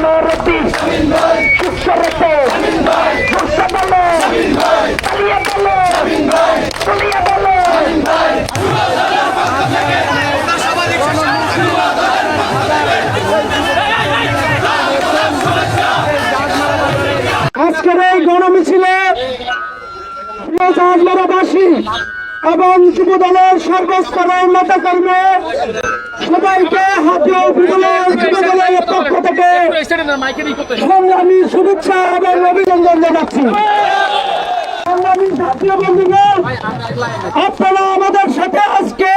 বলো রতি সুস্বরতে সুস্থ বলো চালিয়ে বলো তুলিয়ে বলো আজকের এই গণমিছিলে চাঁদমারাবাসী এবং যুব দলের সর্বস্তরের নেতা কর্মী সবাইকে হাতীয় উপজেলার যুব দলের পক্ষ থেকে সংগ্রামী শুভেচ্ছা এবং অভিনন্দন জানাচ্ছি। সংগ্রামী জাতীয় বন্ধুগণ, আপনারা আমাদের সাথে আজকে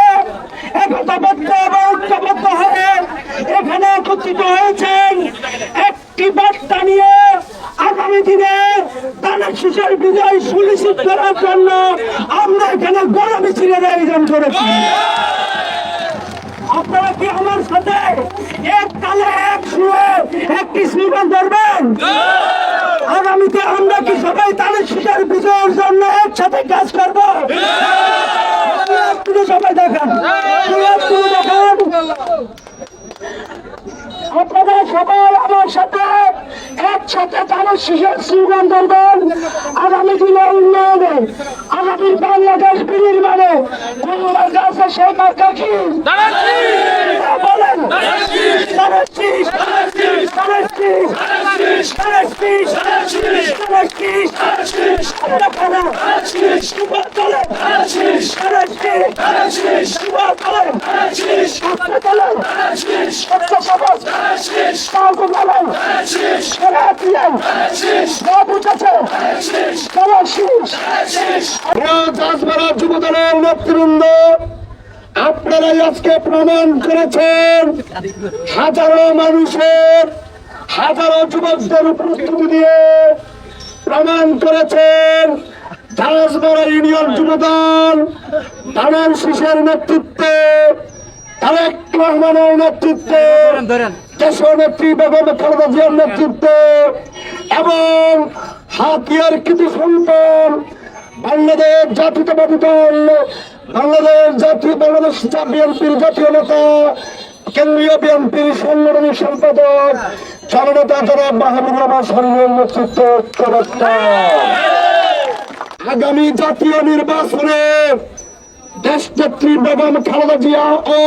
একতাবদ্ধ এবং ঐক্যবদ্ধ হয়ে এখানে একত্রিত হয়েছেন একটি বার্তা নিয়ে আগামী দিনে ধানের শীষের বিজয় সুনিশ্চিত করার জন্য আমরা এখানে গণমিছিলের আয়োজন করেছি। আপনারা কি আমার সাথে এক তালে এক সুরে একটি স্লোগান ধরবেন? আগামীতে আমরা কি সবাই ধানের শীষের বিজয়ের জন্য একসাথে কাজ করবো? সবাই দেখান, আপনারা সবাই আমার সাথে একসাথে ধানের শীষের স্লোগান ধরবেন। আগামী দিনে উন্নয়নে, আগামী বাংলাদেশ বিনির্মাণে বাংলার কাছে সেই মার্কা কি বলেন? যুব দলের নেতৃবৃন্দ, আপনারাই আজকে প্রমাণ করেছেন হাজারো মানুষের হাজারো যুবকদের উপস্থিতি দিয়ে প্রমাণ করেছেন চাঁদমারা ইউনিয়ন যুবদল ধানের শীষের নেতৃত্বে, তারেক রহমানের নেতৃত্বে, দেশীয় নেত্রী বেগম খালেদা জিয়ার নেতৃত্বে এবং হাতিয়ার কৃতি সন্তান বাংলাদেশ জাতীয়তাবাদী দল, বাংলাদেশ বিএনপির জাতীয় নেতা, কেন্দ্রীয় বিএনপির সংগঠনী সম্পাদক জননেতা জনাব মাহবুবুর রহমান সারিনের নেতৃত্বে আগামী জাতীয় নির্বাচনে দেশনেত্রী বেগম খালেদা জিয়া ও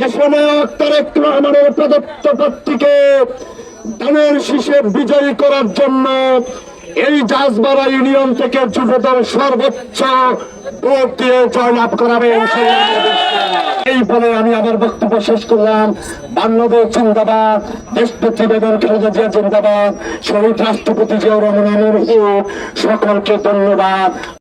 দেশনায়ক তারেক রহমানের প্রদত্ত প্রার্থীকে ধানের শীষে বিজয়ী করার জন্য এই চাঁদমারা ইউনিয়ন থেকে যুবদল সর্বোচ্চ ভোট দিয়ে জয়লাভ করাবে। এই বলে আমি আমার বক্তব্য শেষ করলাম। বাংলাদেশ জিন্দাবাদ, দেশনেত্রী বেগম খালেদা জিয়া জিন্দাবাদ, শহীদ রাষ্ট্রপতি জিয়াউর রহমানের সকলকে ধন্যবাদ।